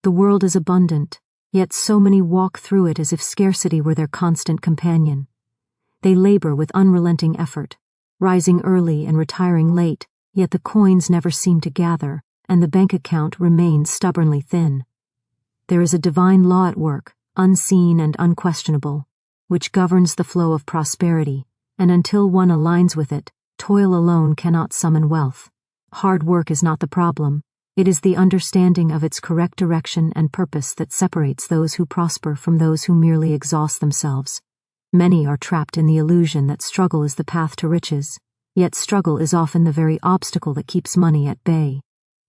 The world is abundant, yet so many walk through it as if scarcity were their constant companion. They labor with unrelenting effort, rising early and retiring late, yet the coins never seem to gather, and the bank account remains stubbornly thin. There is a divine law at work, unseen and unquestionable, which governs the flow of prosperity, and until one aligns with it, toil alone cannot summon wealth. Hard work is not the problem. It is the understanding of its correct direction and purpose that separates those who prosper from those who merely exhaust themselves. Many are trapped in the illusion that struggle is the path to riches, yet struggle is often the very obstacle that keeps money at bay.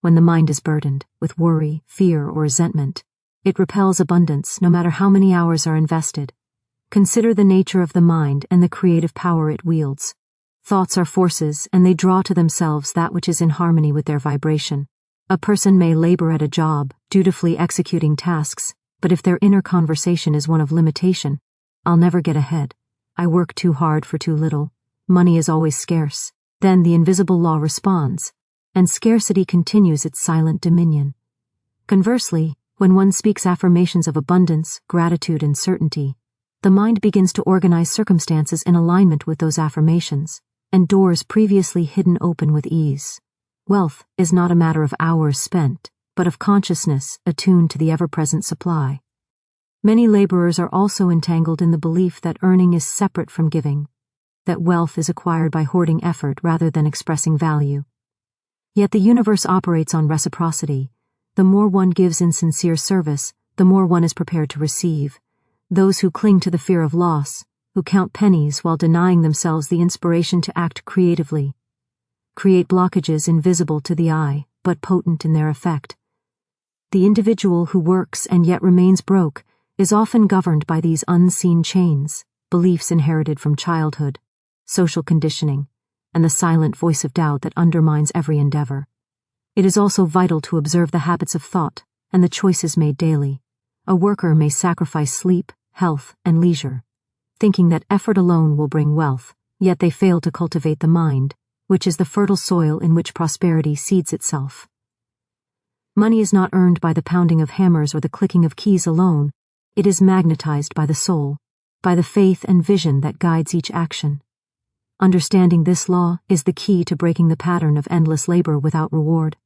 When the mind is burdened with worry, fear, or resentment, it repels abundance no matter how many hours are invested. Consider the nature of the mind and the creative power it wields. Thoughts are forces, and they draw to themselves that which is in harmony with their vibration. A person may labor at a job, dutifully executing tasks, but if their inner conversation is one of limitation, "I'll never get ahead. I work too hard for too little. Money is always scarce," then the invisible law responds, and scarcity continues its silent dominion. Conversely, when one speaks affirmations of abundance, gratitude, and certainty, the mind begins to organize circumstances in alignment with those affirmations, and doors previously hidden open with ease. Wealth is not a matter of hours spent, but of consciousness attuned to the ever-present supply. Many laborers are also entangled in the belief that earning is separate from giving, that wealth is acquired by hoarding effort rather than expressing value. Yet the universe operates on reciprocity. The more one gives in sincere service, the more one is prepared to receive. Those who cling to the fear of loss, who count pennies while denying themselves the inspiration to act creatively, create blockages invisible to the eye, but potent in their effect. The individual who works and yet remains broke is often governed by these unseen chains, beliefs inherited from childhood, social conditioning, and the silent voice of doubt that undermines every endeavor. It is also vital to observe the habits of thought and the choices made daily. A worker may sacrifice sleep, health, and leisure, thinking that effort alone will bring wealth, yet they fail to cultivate the mind, which is the fertile soil in which prosperity seeds itself. Money is not earned by the pounding of hammers or the clicking of keys alone. It is magnetized by the soul, by the faith and vision that guides each action. Understanding this law is the key to breaking the pattern of endless labor without reward.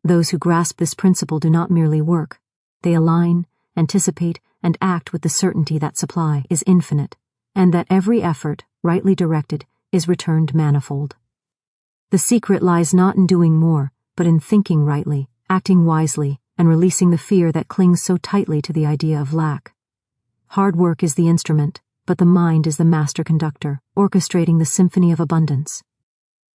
Those who grasp this principle do not merely work. They align, anticipate, and act with the certainty that supply is infinite, and that every effort, rightly directed, is returned manifold. The secret lies not in doing more, but in thinking rightly, acting wisely, and releasing the fear that clings so tightly to the idea of lack. Hard work is the instrument, but the mind is the master conductor, orchestrating the symphony of abundance.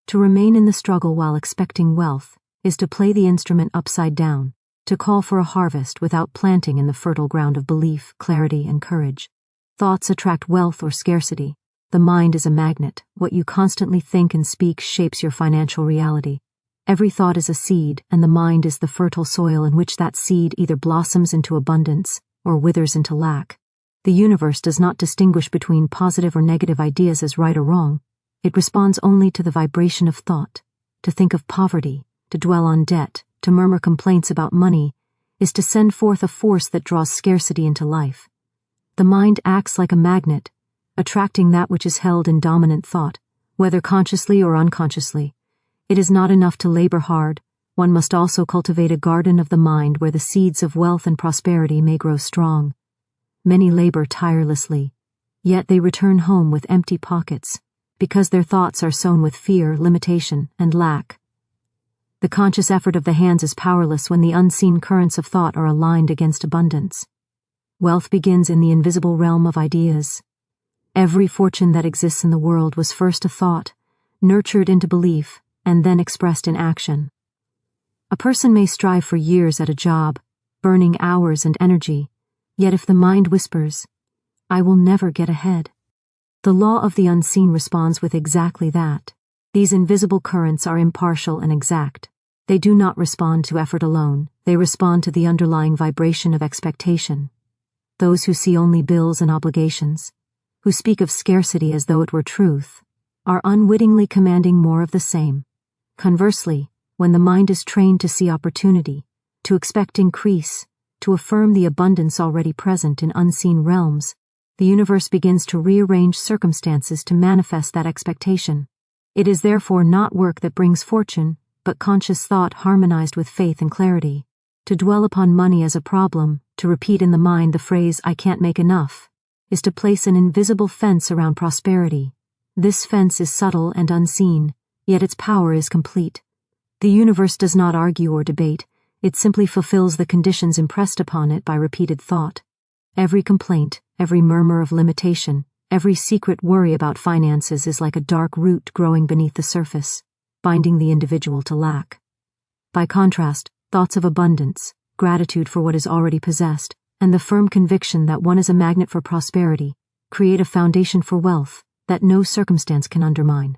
To remain in the struggle while expecting wealth is to play the instrument upside down, to call for a harvest without planting in the fertile ground of belief, clarity, and courage. Thoughts attract wealth or scarcity. The mind is a magnet. What you constantly think and speak shapes your financial reality. Every thought is a seed, and the mind is the fertile soil in which that seed either blossoms into abundance or withers into lack. The universe does not distinguish between positive or negative ideas as right or wrong. It responds only to the vibration of thought. To think of poverty, to dwell on debt, to murmur complaints about money, is to send forth a force that draws scarcity into life. The mind acts like a magnet, attracting that which is held in dominant thought, whether consciously or unconsciously. It is not enough to labor hard. One must also cultivate a garden of the mind where the seeds of wealth and prosperity may grow strong. Many labor tirelessly, yet they return home with empty pockets, because their thoughts are sown with fear, limitation, and lack. The conscious effort of the hands is powerless when the unseen currents of thought are aligned against abundance. Wealth begins in the invisible realm of ideas. Every fortune that exists in the world was first a thought, nurtured into belief, and then expressed in action. A person may strive for years at a job, burning hours and energy, yet if the mind whispers, "I will never get ahead," the law of the unseen responds with exactly that. These invisible currents are impartial and exact. They do not respond to effort alone, they respond to the underlying vibration of expectation. Those who see only bills and obligations, who speak of scarcity as though it were truth, are unwittingly commanding more of the same. Conversely, when the mind is trained to see opportunity, to expect increase, to affirm the abundance already present in unseen realms, the universe begins to rearrange circumstances to manifest that expectation. It is therefore not work that brings fortune, but conscious thought harmonized with faith and clarity. To dwell upon money as a problem, to repeat in the mind the phrase "I can't make enough," is to place an invisible fence around prosperity. This fence is subtle and unseen, yet its power is complete. The universe does not argue or debate, it simply fulfills the conditions impressed upon it by repeated thought. Every complaint, every murmur of limitation, every secret worry about finances is like a dark root growing beneath the surface, binding the individual to lack. By contrast, thoughts of abundance, gratitude for what is already possessed, and the firm conviction that one is a magnet for prosperity, create a foundation for wealth that no circumstance can undermine.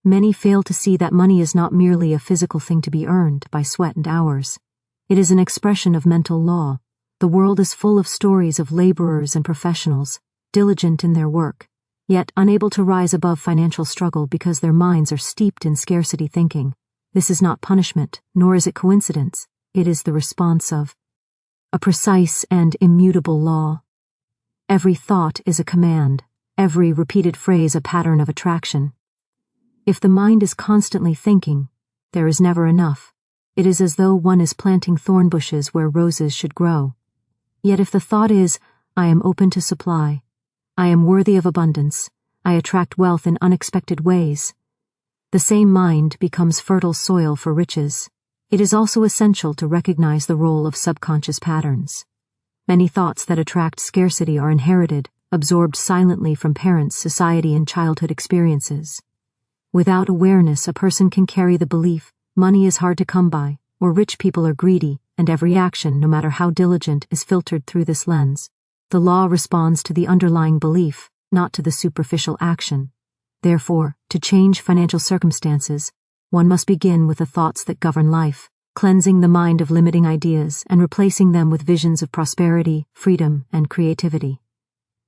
Many fail to see that money is not merely a physical thing to be earned by sweat and hours. It is an expression of mental law. The world is full of stories of laborers and professionals, diligent in their work, yet unable to rise above financial struggle because their minds are steeped in scarcity thinking. This is not punishment, nor is it coincidence. It is the response of a precise and immutable law. Every thought is a command, every repeated phrase a pattern of attraction. If the mind is constantly thinking, there is never enough. It is as though one is planting thorn bushes where roses should grow. Yet if the thought is, "I am open to supply, I am worthy of abundance, I attract wealth in unexpected ways," the same mind becomes fertile soil for riches. It is also essential to recognize the role of subconscious patterns. Many thoughts that attract scarcity are inherited, absorbed silently from parents, society, and childhood experiences. Without awareness, a person can carry the belief, money is hard to come by, or rich people are greedy, and every action, no matter how diligent, is filtered through this lens. The law responds to the underlying belief, not to the superficial action. Therefore, to change financial circumstances, one must begin with the thoughts that govern life, cleansing the mind of limiting ideas and replacing them with visions of prosperity, freedom, and creativity.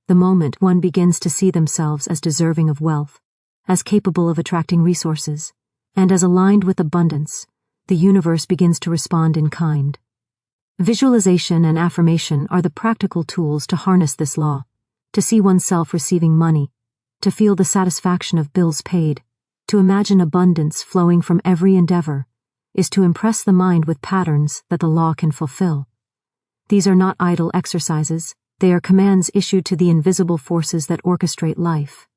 The moment one begins to see themselves as deserving of wealth, as capable of attracting resources, and as aligned with abundance, the universe begins to respond in kind. Visualization and affirmation are the practical tools to harness this law, to see oneself receiving money, to feel the satisfaction of bills paid, to imagine abundance flowing from every endeavor, is to impress the mind with patterns that the law can fulfill. These are not idle exercises, they are commands issued to the invisible forces that orchestrate life.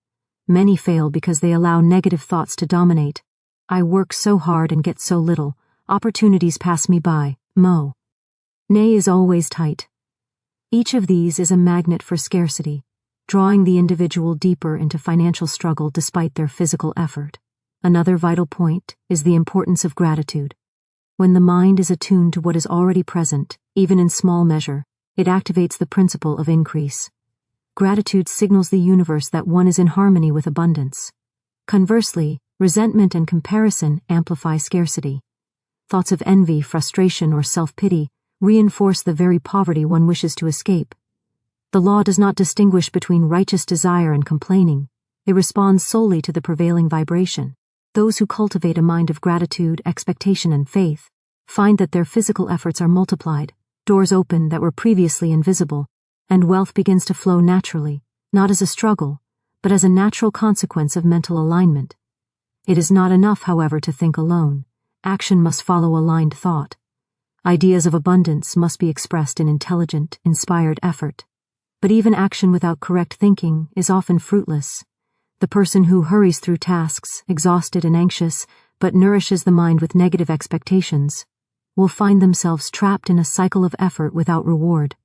Many fail because they allow negative thoughts to dominate. I work so hard and get so little, opportunities pass me by, Nay is always tight. Each of these is a magnet for scarcity, drawing the individual deeper into financial struggle despite their physical effort. Another vital point is the importance of gratitude. When the mind is attuned to what is already present, even in small measure, it activates the principle of increase. Gratitude signals the universe that one is in harmony with abundance. Conversely, resentment and comparison amplify scarcity. Thoughts of envy, frustration, or self-pity reinforce the very poverty one wishes to escape. The law does not distinguish between righteous desire and complaining. It responds solely to the prevailing vibration. Those who cultivate a mind of gratitude, expectation, and faith find that their physical efforts are multiplied, doors open that were previously invisible, and wealth begins to flow naturally, not as a struggle, but as a natural consequence of mental alignment. It is not enough, however, to think alone. Action must follow aligned thought. Ideas of abundance must be expressed in intelligent, inspired effort. But even action without correct thinking is often fruitless. The person who hurries through tasks, exhausted and anxious, but nourishes the mind with negative expectations, will find themselves trapped in a cycle of effort without reward.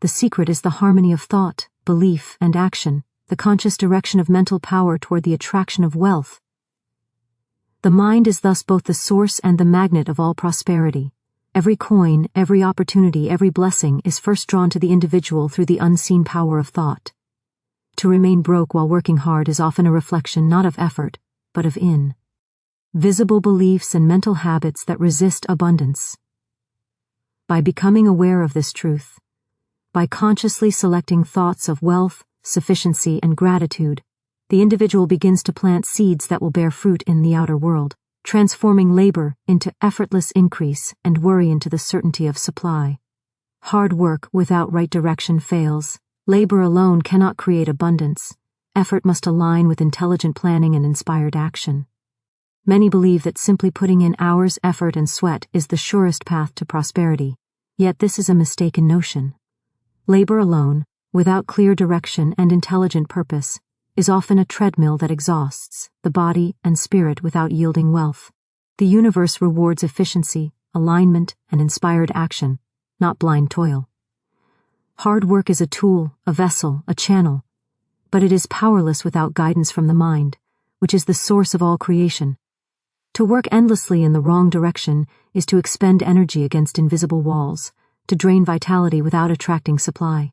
The secret is the harmony of thought, belief, and action, the conscious direction of mental power toward the attraction of wealth. The mind is thus both the source and the magnet of all prosperity. Every coin, every opportunity, every blessing is first drawn to the individual through the unseen power of thought. To remain broke while working hard is often a reflection not of effort, but of invisible beliefs and mental habits that resist abundance. By becoming aware of this truth, by consciously selecting thoughts of wealth, sufficiency, and gratitude, the individual begins to plant seeds that will bear fruit in the outer world, transforming labor into effortless increase and worry into the certainty of supply. Hard work without right direction fails. Labor alone cannot create abundance. Effort must align with intelligent planning and inspired action. Many believe that simply putting in hours, effort, and sweat is the surest path to prosperity, yet this is a mistaken notion. Labor alone, without clear direction and intelligent purpose, is often a treadmill that exhausts the body and spirit without yielding wealth. The universe rewards efficiency, alignment, and inspired action, not blind toil. Hard work is a tool, a vessel, a channel, but it is powerless without guidance from the mind, which is the source of all creation. To work endlessly in the wrong direction is to expend energy against invisible walls, to drain vitality without attracting supply.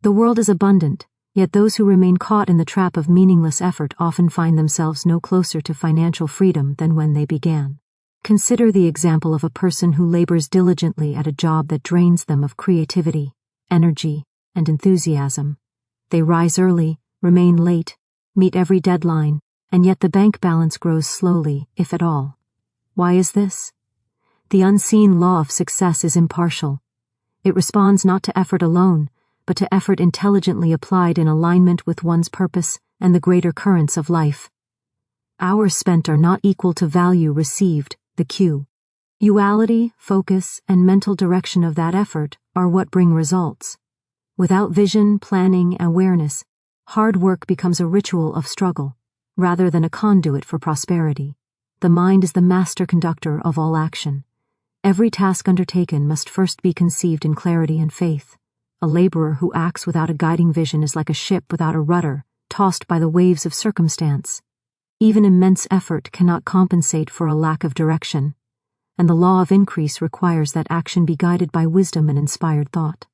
The world is abundant, yet those who remain caught in the trap of meaningless effort often find themselves no closer to financial freedom than when they began. Consider the example of a person who labors diligently at a job that drains them of creativity, energy, and enthusiasm. They rise early, remain late, meet every deadline, and yet the bank balance grows slowly, if at all. Why is this? The unseen law of success is impartial. It responds not to effort alone, but to effort intelligently applied in alignment with one's purpose and the greater currents of life. Hours spent are not equal to value received, the cue. Uality, focus, and mental direction of that effort are what bring results. Without vision, planning, and awareness, hard work becomes a ritual of struggle, rather than a conduit for prosperity. The mind is the master conductor of all action. Every task undertaken must first be conceived in clarity and faith. A laborer who acts without a guiding vision is like a ship without a rudder, tossed by the waves of circumstance. Even immense effort cannot compensate for a lack of direction, and the law of increase requires that action be guided by wisdom and inspired thought.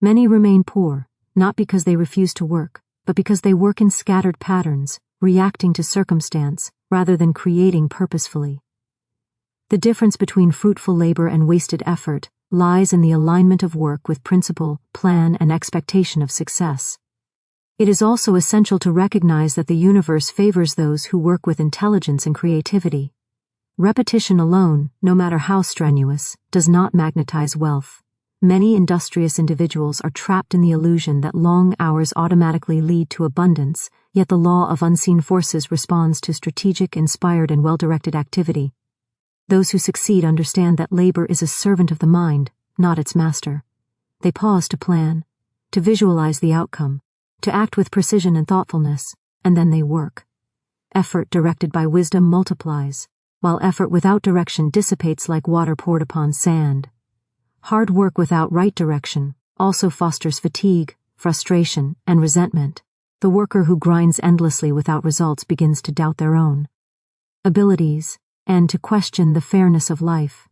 Many remain poor, not because they refuse to work, but because they work in scattered patterns, reacting to circumstance rather than creating purposefully. The difference between fruitful labor and wasted effort lies in the alignment of work with principle, plan, and expectation of success. It is also essential to recognize that the universe favors those who work with intelligence and creativity. Repetition alone, no matter how strenuous, does not magnetize wealth. Many industrious individuals are trapped in the illusion that long hours automatically lead to abundance, yet the law of unseen forces responds to strategic, inspired, and well-directed activity. Those who succeed understand that labor is a servant of the mind, not its master. They pause to plan, to visualize the outcome, to act with precision and thoughtfulness, and then they work. Effort directed by wisdom multiplies, while effort without direction dissipates like water poured upon sand. Hard work without right direction also fosters fatigue, frustration, and resentment. The worker who grinds endlessly without results begins to doubt their own abilities and to question the fairness of life.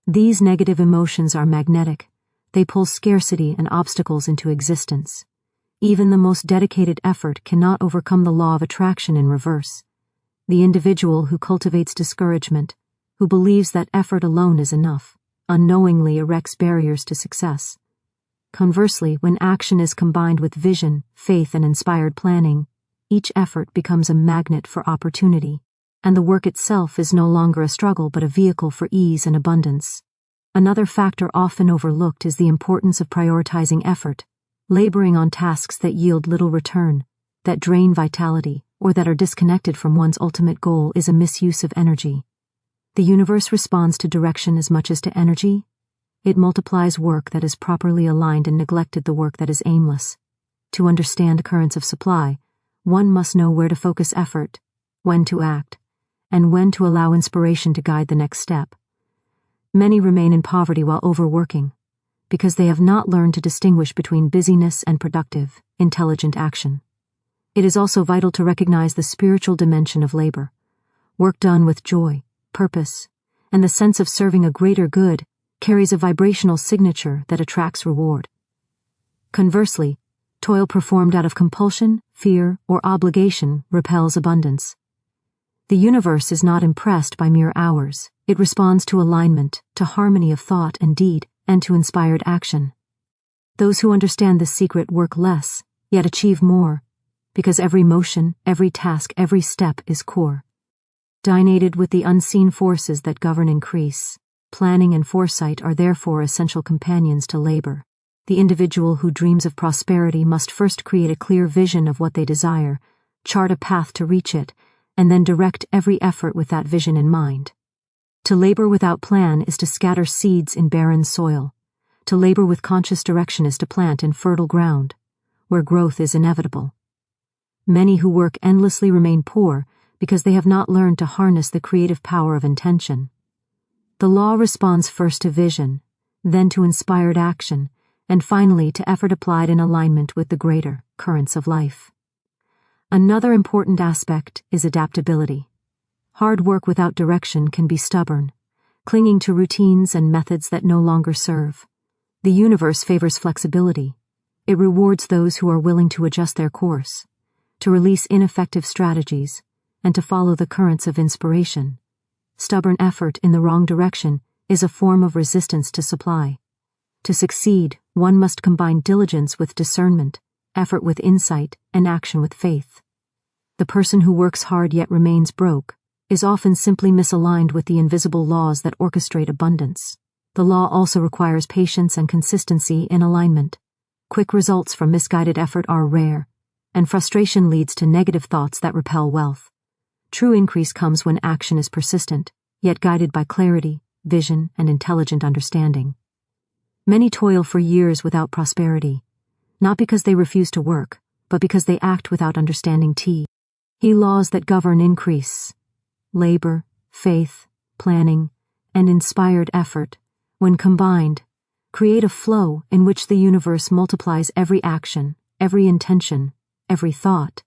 These negative emotions are magnetic. They pull scarcity and obstacles into existence. Even the most dedicated effort cannot overcome the law of attraction in reverse. The individual who cultivates discouragement, who believes that effort alone is enough, unknowingly erects barriers to success. Conversely, when action is combined with vision, faith, and inspired planning, each effort becomes a magnet for opportunity, and the work itself is no longer a struggle but a vehicle for ease and abundance. Another factor often overlooked is the importance of prioritizing effort. Laboring on tasks that yield little return, that drain vitality, or that are disconnected from one's ultimate goal is a misuse of energy. The universe responds to direction as much as to energy. It multiplies work that is properly aligned and neglected the work that is aimless. To understand currents of supply, one must know where to focus effort, when to act, and when to allow inspiration to guide the next step. Many remain in poverty while overworking, because they have not learned to distinguish between busyness and productive, intelligent action. It is also vital to recognize the spiritual dimension of labor. Work done with joy, purpose, and the sense of serving a greater good carries a vibrational signature that attracts reward. Conversely, toil performed out of compulsion, fear, or obligation repels abundance. The universe is not impressed by mere hours. It responds to alignment, to harmony of thought and deed, and to inspired action. Those who understand this secret work less, yet achieve more, because every motion, every task, every step is core. Dinated with the unseen forces that govern increase. Planning and foresight are therefore essential companions to labor. The individual who dreams of prosperity must first create a clear vision of what they desire, chart a path to reach it, and then direct every effort with that vision in mind. To labor without plan is to scatter seeds in barren soil. To labor with conscious direction is to plant in fertile ground, where growth is inevitable. Many who work endlessly remain poor because they have not learned to harness the creative power of intention. The law responds first to vision, then to inspired action, and finally to effort applied in alignment with the greater currents of life. Another important aspect is adaptability. Hard work without direction can be stubborn, clinging to routines and methods that no longer serve. The universe favors flexibility. It rewards those who are willing to adjust their course, to release ineffective strategies, and to follow the currents of inspiration. Stubborn effort in the wrong direction is a form of resistance to supply. To succeed, one must combine diligence with discernment, effort with insight, and action with faith. The person who works hard yet remains broke is often simply misaligned with the invisible laws that orchestrate abundance. The law also requires patience and consistency in alignment. Quick results from misguided effort are rare, and frustration leads to negative thoughts that repel wealth. True increase comes when action is persistent, yet guided by clarity, vision, and intelligent understanding. Many toil for years without prosperity, not because they refuse to work, but because they act without understanding laws that govern increase. Labor, faith, planning, and inspired effort, when combined, create a flow in which the universe multiplies every action, every intention, every thought,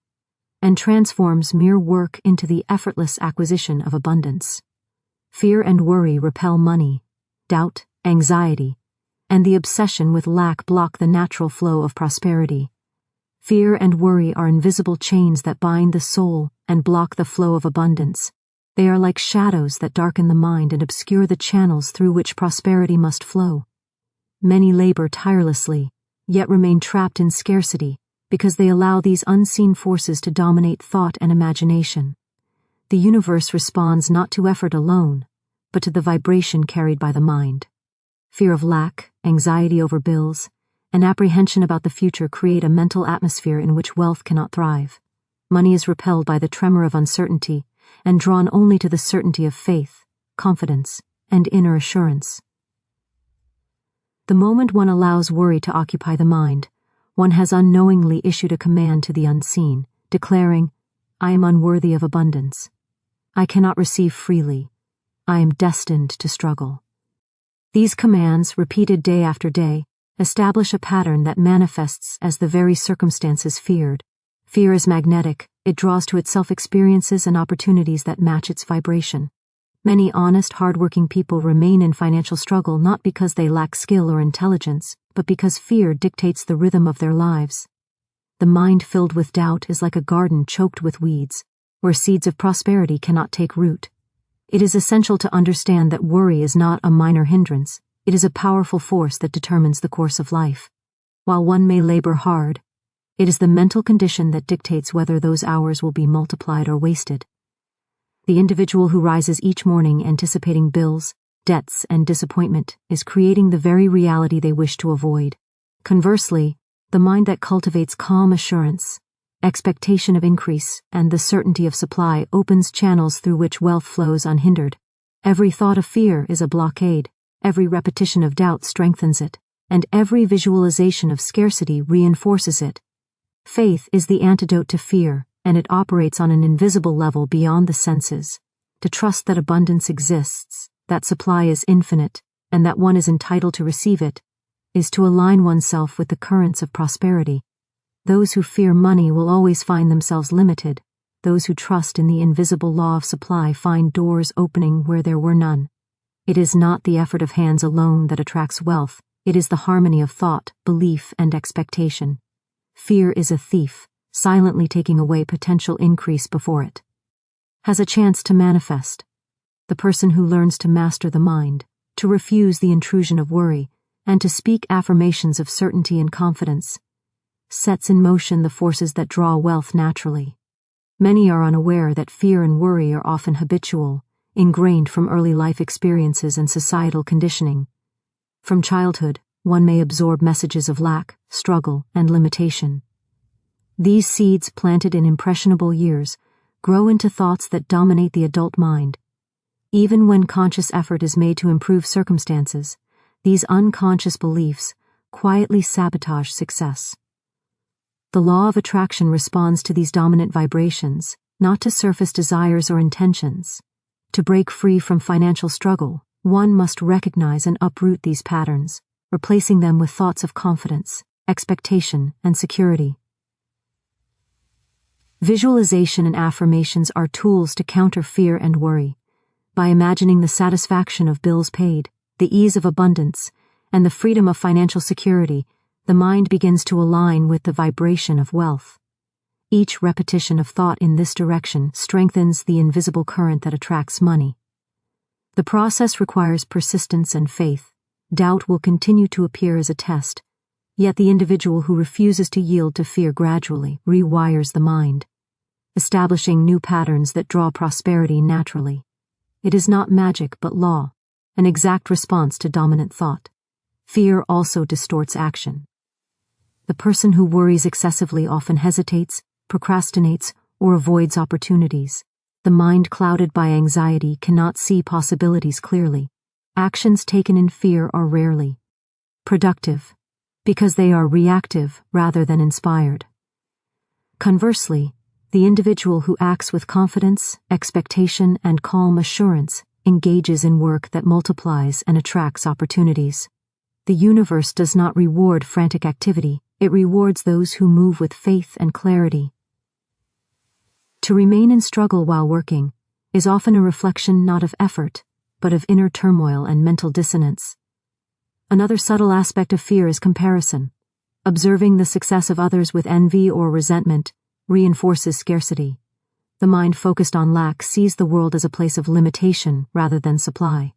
and transforms mere work into the effortless acquisition of abundance. Fear and worry repel money, doubt, anxiety, and the obsession with lack block the natural flow of prosperity. Fear and worry are invisible chains that bind the soul and block the flow of abundance. They are like shadows that darken the mind and obscure the channels through which prosperity must flow. Many labor tirelessly, yet remain trapped in scarcity because they allow these unseen forces to dominate thought and imagination. The universe responds not to effort alone, but to the vibration carried by the mind. Fear of lack, anxiety over bills, and apprehension about the future create a mental atmosphere in which wealth cannot thrive. Money is repelled by the tremor of uncertainty and drawn only to the certainty of faith, confidence, and inner assurance. The moment one allows worry to occupy the mind, one has unknowingly issued a command to the unseen, declaring, "I am unworthy of abundance. I cannot receive freely. I am destined to struggle." These commands, repeated day after day, establish a pattern that manifests as the very circumstances feared. Fear is magnetic. It draws to itself experiences and opportunities that match its vibration. Many honest, hard-working people remain in financial struggle not because they lack skill or intelligence, but because fear dictates the rhythm of their lives. The mind filled with doubt is like a garden choked with weeds, where seeds of prosperity cannot take root. It is essential to understand that worry is not a minor hindrance. It is a powerful force that determines the course of life. While one may labor hard, it is the mental condition that dictates whether those hours will be multiplied or wasted. The individual who rises each morning anticipating bills, debts, and disappointment is creating the very reality they wish to avoid. Conversely, the mind that cultivates calm assurance, expectation of increase, and the certainty of supply opens channels through which wealth flows unhindered. Every thought of fear is a blockade, every repetition of doubt strengthens it, and every visualization of scarcity reinforces it. Faith is the antidote to fear, and it operates on an invisible level beyond the senses. To trust that abundance exists, that supply is infinite, and that one is entitled to receive it, is to align oneself with the currents of prosperity. Those who fear money will always find themselves limited. Those who trust in the invisible law of supply find doors opening where there were none. It is not the effort of hands alone that attracts wealth. It is the harmony of thought, belief, and expectation. Fear is a thief, silently taking away potential increase before it has a chance to manifest. The person who learns to master the mind, to refuse the intrusion of worry, and to speak affirmations of certainty and confidence, sets in motion the forces that draw wealth naturally. Many are unaware that fear and worry are often habitual, ingrained from early life experiences and societal conditioning. From childhood, one may absorb messages of lack, struggle, and limitation. These seeds planted in impressionable years grow into thoughts that dominate the adult mind. Even when conscious effort is made to improve circumstances, these unconscious beliefs quietly sabotage success. The law of attraction responds to these dominant vibrations, not to surface desires or intentions. To break free from financial struggle, one must recognize and uproot these patterns, replacing them with thoughts of confidence, expectation, and security. Visualization and affirmations are tools to counter fear and worry. By imagining the satisfaction of bills paid, the ease of abundance, and the freedom of financial security, the mind begins to align with the vibration of wealth. Each repetition of thought in this direction strengthens the invisible current that attracts money. The process requires persistence and faith. Doubt will continue to appear as a test, yet the individual who refuses to yield to fear gradually rewires the mind, establishing new patterns that draw prosperity naturally. It is not magic but law, an exact response to dominant thought. Fear also distorts action. The person who worries excessively often hesitates, procrastinates, or avoids opportunities. The mind clouded by anxiety cannot see possibilities clearly. Actions taken in fear are rarely productive, because they are reactive rather than inspired. Conversely, the individual who acts with confidence, expectation, and calm assurance engages in work that multiplies and attracts opportunities. The universe does not reward frantic activity, it rewards those who move with faith and clarity. To remain in struggle while working is often a reflection not of effort, but of inner turmoil and mental dissonance. Another subtle aspect of fear is comparison. Observing the success of others with envy or resentment reinforces scarcity. The mind focused on lack sees the world as a place of limitation rather than supply.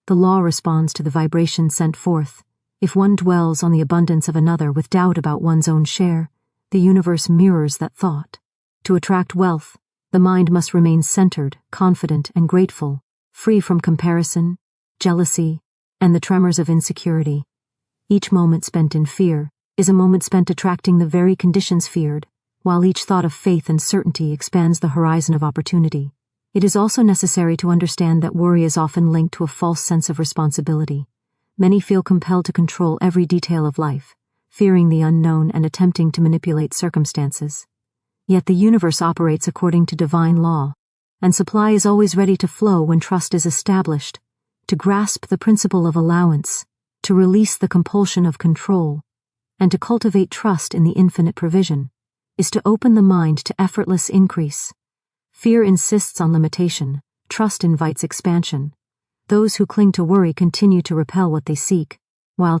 The law responds to the vibration sent forth. If one dwells on the abundance of another with doubt about one's own share, the universe mirrors that thought. To attract wealth, the mind must remain centered, confident, and grateful, free from comparison, jealousy, and the tremors of insecurity. Each moment spent in fear is a moment spent attracting the very conditions feared, while each thought of faith and certainty expands the horizon of opportunity. It is also necessary to understand that worry is often linked to a false sense of responsibility. Many feel compelled to control every detail of life, fearing the unknown and attempting to manipulate circumstances. Yet the universe operates according to divine law, and supply is always ready to flow when trust is established. To grasp the principle of allowance, to release the compulsion of control, and to cultivate trust in the infinite provision, is to open the mind to effortless increase. Fear insists on limitation, trust invites expansion. Those who cling to worry continue to repel what they seek, while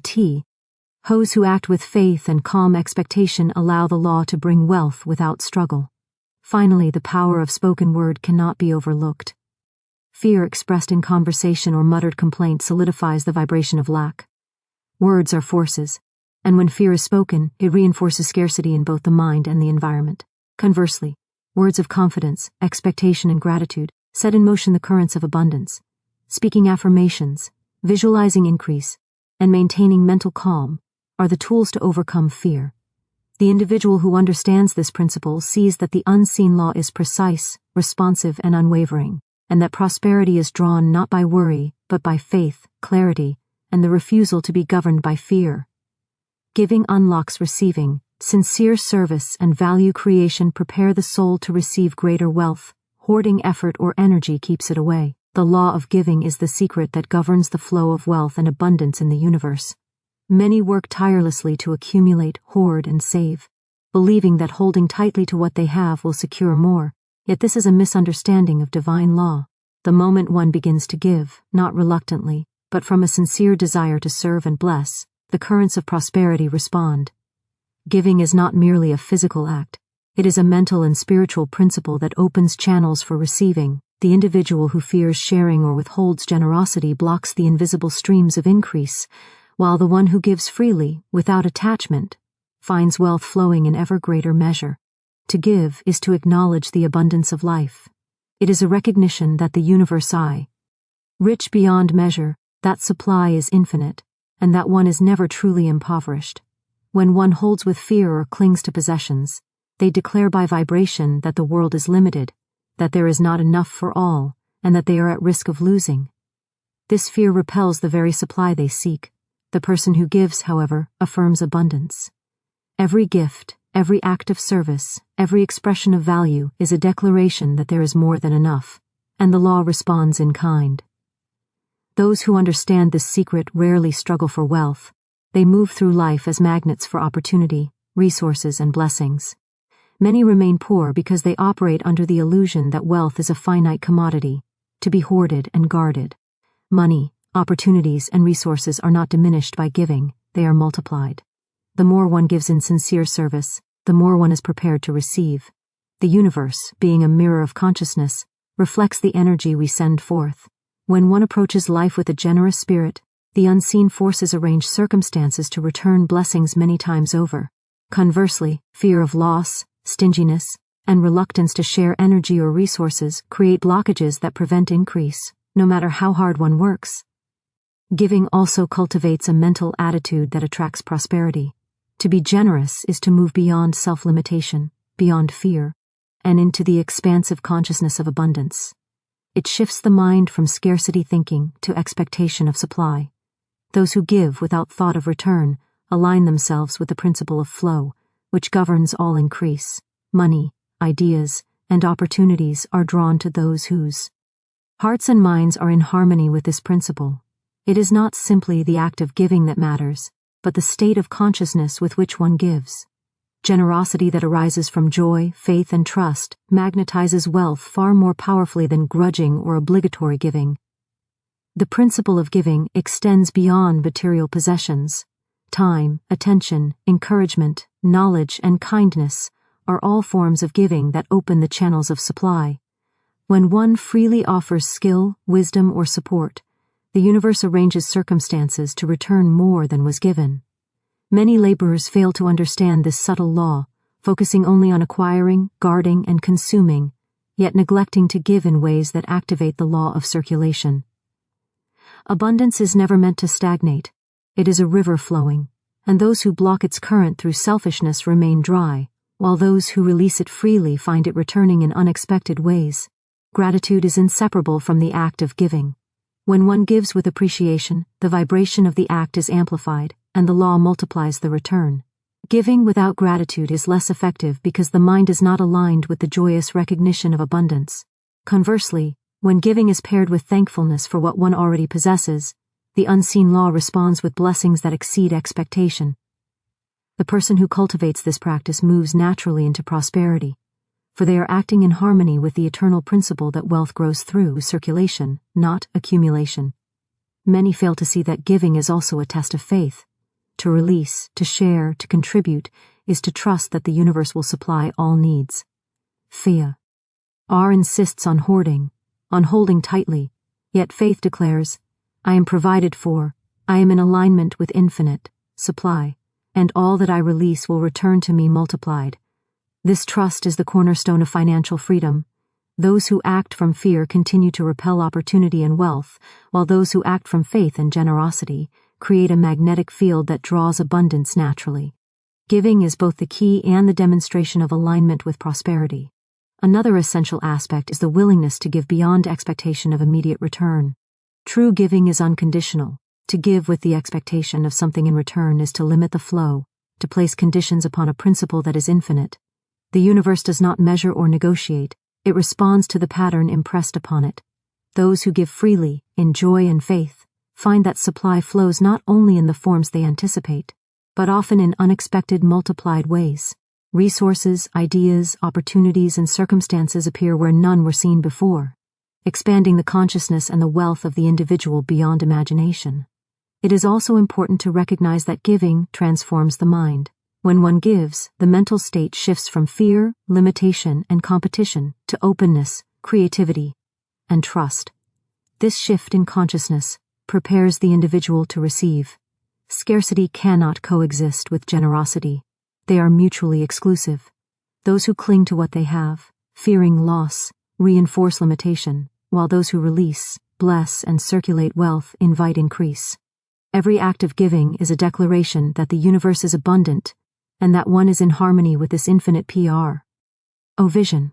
those who act with faith and calm expectation allow the law to bring wealth without struggle. Finally, the power of spoken word cannot be overlooked. Fear expressed in conversation or muttered complaint solidifies the vibration of lack. Words are forces, and when fear is spoken, it reinforces scarcity in both the mind and the environment. Conversely, words of confidence, expectation, and gratitude set in motion the currents of abundance. Speaking affirmations, visualizing increase, and maintaining mental calm are the tools to overcome fear. The individual who understands this principle sees that the unseen law is precise, responsive, and unwavering, and that prosperity is drawn not by worry, but by faith, clarity, and the refusal to be governed by fear. Giving unlocks receiving. Sincere service and value creation prepare the soul to receive greater wealth. Hoarding effort or energy keeps it away. The law of giving is the secret that governs the flow of wealth and abundance in the universe. Many work tirelessly to accumulate, hoard, and save, believing that holding tightly to what they have will secure more. Yet this is a misunderstanding of divine law. The moment one begins to give, not reluctantly, but from a sincere desire to serve and bless, the currents of prosperity respond. Giving is not merely a physical act. It is a mental and spiritual principle that opens channels for receiving. The individual who fears sharing or withholds generosity blocks the invisible streams of increase, while the one who gives freely, without attachment, finds wealth flowing in ever greater measure. To give is to acknowledge the abundance of life. It is a recognition that the universe is rich beyond measure, that supply is infinite, and that one is never truly impoverished. When one holds with fear or clings to possessions, they declare by vibration that the world is limited, that there is not enough for all, and that they are at risk of losing. This fear repels the very supply they seek. The person who gives, however, affirms abundance. Every gift, every act of service, every expression of value is a declaration that there is more than enough, and the law responds in kind. Those who understand this secret rarely struggle for wealth. They move through life as magnets for opportunity, resources, and blessings. Many remain poor because they operate under the illusion that wealth is a finite commodity, to be hoarded and guarded. Money, opportunities, and resources are not diminished by giving, they are multiplied. The more one gives in sincere service, the more one is prepared to receive. The universe, being a mirror of consciousness, reflects the energy we send forth. When one approaches life with a generous spirit, the unseen forces arrange circumstances to return blessings many times over. Conversely, fear of loss, stinginess, and reluctance to share energy or resources create blockages that prevent increase, no matter how hard one works. Giving also cultivates a mental attitude that attracts prosperity. To be generous is to move beyond self-limitation, beyond fear, and into the expansive consciousness of abundance. It shifts the mind from scarcity thinking to expectation of supply. Those who give without thought of return align themselves with the principle of flow, which governs all increase. Money, ideas, and opportunities are drawn to those whose hearts and minds are in harmony with this principle. It is not simply the act of giving that matters, but the state of consciousness with which one gives. Generosity that arises from joy, faith, and trust magnetizes wealth far more powerfully than grudging or obligatory giving. The principle of giving extends beyond material possessions. Time, attention, encouragement, knowledge, and kindness are all forms of giving that open the channels of supply. When one freely offers skill, wisdom, or support, the universe arranges circumstances to return more than was given. Many laborers fail to understand this subtle law, focusing only on acquiring, guarding, and consuming, yet neglecting to give in ways that activate the law of circulation. Abundance is never meant to stagnate. It is a river flowing, and those who block its current through selfishness remain dry, while those who release it freely find it returning in unexpected ways. Gratitude is inseparable from the act of giving. When one gives with appreciation, the vibration of the act is amplified, and the law multiplies the return. Giving without gratitude is less effective because the mind is not aligned with the joyous recognition of abundance. Conversely, when giving is paired with thankfulness for what one already possesses, the unseen law responds with blessings that exceed expectation. The person who cultivates this practice moves naturally into prosperity, for they are acting in harmony with the eternal principle that wealth grows through circulation, not accumulation. Many fail to see that giving is also a test of faith. To release, to share, to contribute is to trust that the universe will supply all needs. Fear. Insists on hoarding, on holding tightly, yet faith declares, I am provided for, I am in alignment with infinite supply, and all that I release will return to me multiplied. This trust is the cornerstone of financial freedom. Those who act from fear continue to repel opportunity and wealth, while those who act from faith and generosity create a magnetic field that draws abundance naturally. Giving is both the key and the demonstration of alignment with prosperity. Another essential aspect is the willingness to give beyond expectation of immediate return. True giving is unconditional. To give with the expectation of something in return is to limit the flow, to place conditions upon a principle that is infinite. The universe does not measure or negotiate, it responds to the pattern impressed upon it. Those who give freely, in joy and faith, find that supply flows not only in the forms they anticipate, but often in unexpected multiplied ways. Resources, ideas, opportunities, and circumstances appear where none were seen before, expanding the consciousness and the wealth of the individual beyond imagination. It is also important to recognize that giving transforms the mind. When one gives, the mental state shifts from fear, limitation, and competition to openness, creativity, and trust. This shift in consciousness prepares the individual to receive. Scarcity cannot coexist with generosity. They are mutually exclusive. Those who cling to what they have, fearing loss, reinforce limitation, while those who release, bless, and circulate wealth invite increase. Every act of giving is a declaration that the universe is abundant and that one is in harmony with this infinite PR. O vision.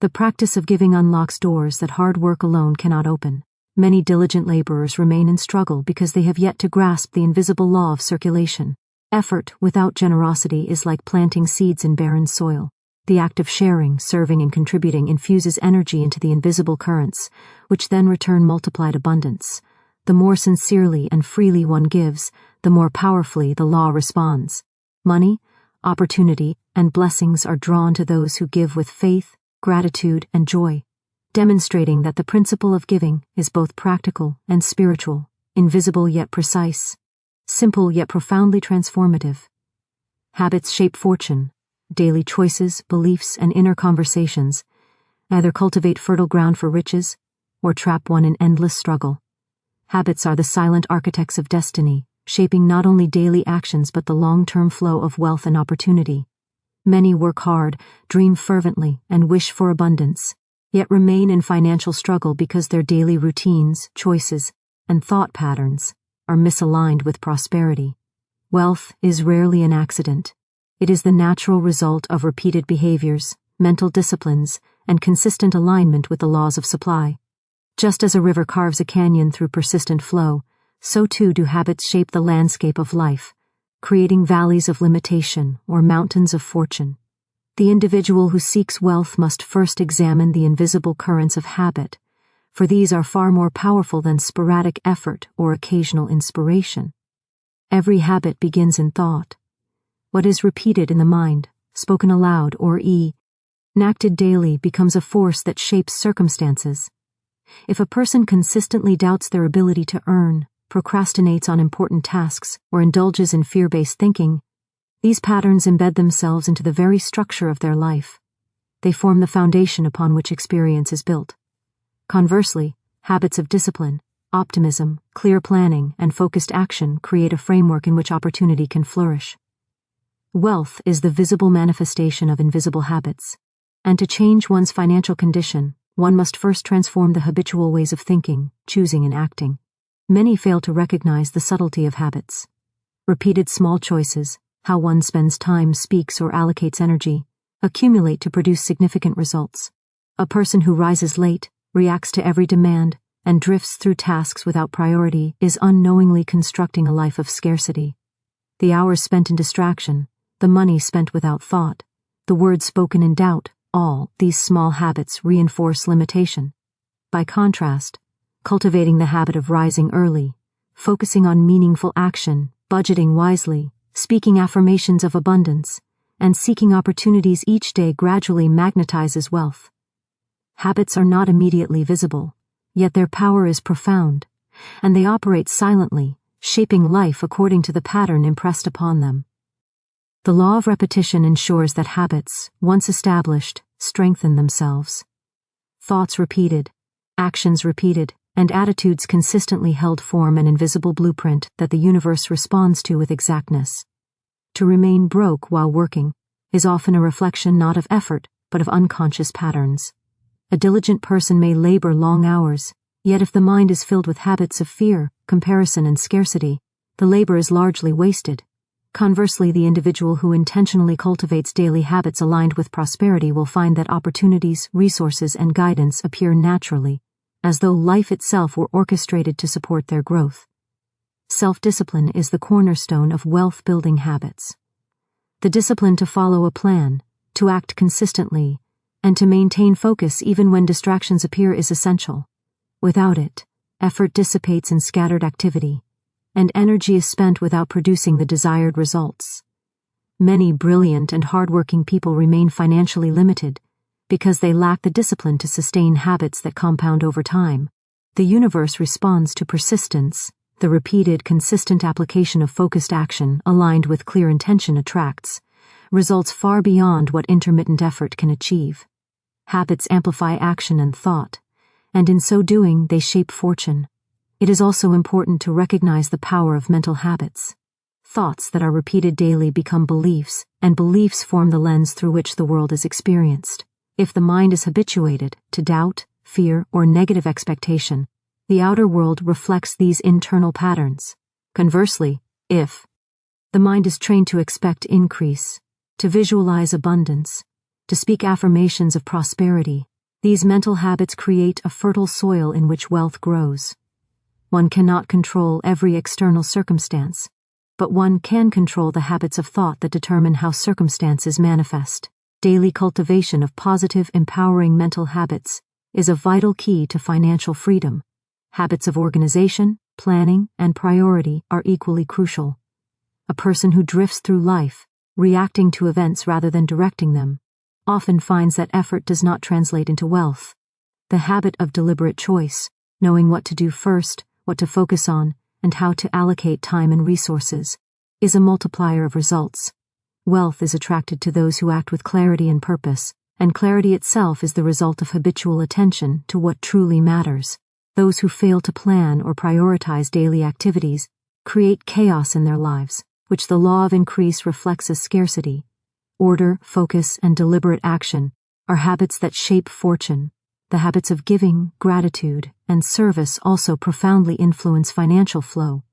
The practice of giving unlocks doors that hard work alone cannot open. Many diligent laborers remain in struggle because they have yet to grasp the invisible law of circulation. Effort without generosity is like planting seeds in barren soil. The act of sharing, serving, and contributing infuses energy into the invisible currents, which then return multiplied abundance. The more sincerely and freely one gives, the more powerfully the law responds. Money, opportunity, and blessings are drawn to those who give with faith, gratitude, and joy, demonstrating that the principle of giving is both practical and spiritual, invisible yet precise, simple yet profoundly transformative. Habits shape fortune. Daily choices, beliefs, and inner conversations either cultivate fertile ground for riches or trap one in endless struggle. Habits are the silent architects of destiny, shaping not only daily actions but the long-term flow of wealth and opportunity. Many work hard, dream fervently, and wish for abundance, yet remain in financial struggle because their daily routines, choices, and thought patterns are misaligned with prosperity. Wealth is rarely an accident. It is the natural result of repeated behaviors, mental disciplines, and consistent alignment with the laws of supply. Just as a river carves a canyon through persistent flow, so too do habits shape the landscape of life, creating valleys of limitation or mountains of fortune. The individual who seeks wealth must first examine the invisible currents of habit, for these are far more powerful than sporadic effort or occasional inspiration. Every habit begins in thought. What is repeated in the mind, spoken aloud or enacted daily becomes a force that shapes circumstances. If a person consistently doubts their ability to earn, procrastinates on important tasks, or indulges in fear-based thinking, these patterns embed themselves into the very structure of their life. They form the foundation upon which experience is built. Conversely, habits of discipline, optimism, clear planning, and focused action create a framework in which opportunity can flourish. Wealth is the visible manifestation of invisible habits, and to change one's financial condition, one must first transform the habitual ways of thinking, choosing, and acting. Many fail to recognize the subtlety of habits. Repeated small choices, how one spends time, speaks, or allocates energy, accumulate to produce significant results. A person who rises late, reacts to every demand, and drifts through tasks without priority is unknowingly constructing a life of scarcity. The hours spent in distraction, the money spent without thought, the words spoken in doubt, all these small habits reinforce limitation. By contrast, cultivating the habit of rising early, focusing on meaningful action, budgeting wisely, speaking affirmations of abundance, and seeking opportunities each day gradually magnetizes wealth. Habits are not immediately visible, yet their power is profound, and they operate silently, shaping life according to the pattern impressed upon them. The law of repetition ensures that habits, once established, strengthen themselves. Thoughts repeated, actions repeated, and attitudes consistently held form an invisible blueprint that the universe responds to with exactness. To remain broke while working is often a reflection not of effort, but of unconscious patterns. A diligent person may labor long hours, yet if the mind is filled with habits of fear, comparison, and scarcity, the labor is largely wasted. Conversely, the individual who intentionally cultivates daily habits aligned with prosperity will find that opportunities, resources, and guidance appear naturally, as though life itself were orchestrated to support their growth. Self-discipline is the cornerstone of wealth-building habits. The discipline to follow a plan, to act consistently, and to maintain focus even when distractions appear is essential. Without it, effort dissipates in scattered activity, and energy is spent without producing the desired results. Many brilliant and hardworking people remain financially limited because they lack the discipline to sustain habits that compound over time. The universe responds to persistence. The repeated, consistent application of focused action aligned with clear intention attracts results far beyond what intermittent effort can achieve. Habits amplify action and thought, and in so doing they shape fortune. It is also important to recognize the power of mental habits. Thoughts that are repeated daily become beliefs, and beliefs form the lens through which the world is experienced. If the mind is habituated to doubt, fear, or negative expectation, the outer world reflects these internal patterns. Conversely, if the mind is trained to expect increase, to visualize abundance, to speak affirmations of prosperity, these mental habits create a fertile soil in which wealth grows. One cannot control every external circumstance, but one can control the habits of thought that determine how circumstances manifest. Daily cultivation of positive, empowering mental habits is a vital key to financial freedom. Habits of organization, planning, and priority are equally crucial. A person who drifts through life, reacting to events rather than directing them, often finds that effort does not translate into wealth. The habit of deliberate choice, knowing what to do first, what to focus on, and how to allocate time and resources, is a multiplier of results. Wealth is attracted to those who act with clarity and purpose, and clarity itself is the result of habitual attention to what truly matters. Those who fail to plan or prioritize daily activities create chaos in their lives, which the law of increase reflects as scarcity. Order, focus, and deliberate action are habits that shape fortune. The habits of giving, gratitude, and service also profoundly influence financial flow.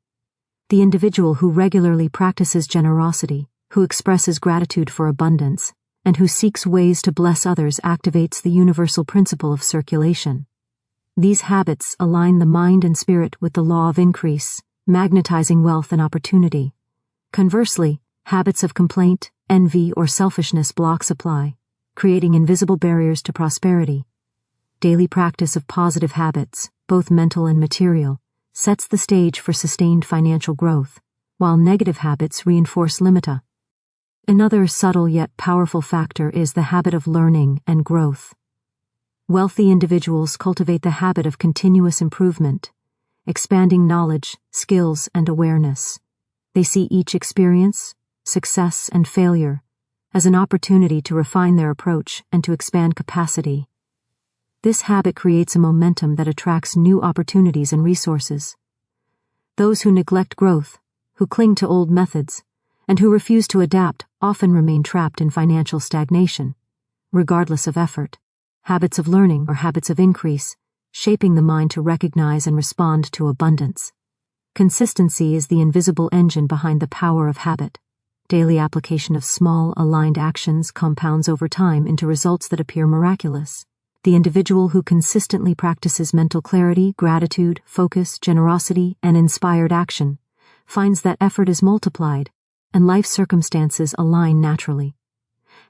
The individual who regularly practices generosity, who expresses gratitude for abundance, and who seeks ways to bless others activates the universal principle of circulation. These habits align the mind and spirit with the law of increase, magnetizing wealth and opportunity. Conversely, habits of complaint, envy, or selfishness block supply, creating invisible barriers to prosperity. Daily practice of positive habits, both mental and material, sets the stage for sustained financial growth, while negative habits reinforce limita. Another subtle yet powerful factor is the habit of learning and growth. Wealthy individuals cultivate the habit of continuous improvement, expanding knowledge, skills, and awareness. They see each experience, success, and failure as an opportunity to refine their approach and to expand capacity. This habit creates a momentum that attracts new opportunities and resources. Those who neglect growth, who cling to old methods, and who refuse to adapt often remain trapped in financial stagnation, regardless of effort. Habits of learning are habits of increase, shaping the mind to recognize and respond to abundance. Consistency is the invisible engine behind the power of habit. Daily application of small, aligned actions compounds over time into results that appear miraculous. The individual who consistently practices mental clarity, gratitude, focus, generosity, and inspired action finds that effort is multiplied and life circumstances align naturally.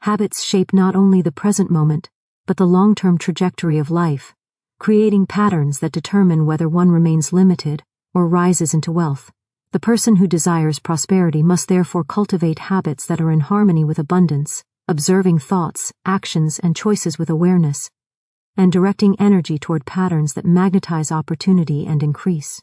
Habits shape not only the present moment, but the long-term trajectory of life, creating patterns that determine whether one remains limited or rises into wealth. The person who desires prosperity must therefore cultivate habits that are in harmony with abundance, observing thoughts, actions, and choices with awareness, and directing energy toward patterns that magnetize opportunity and increase.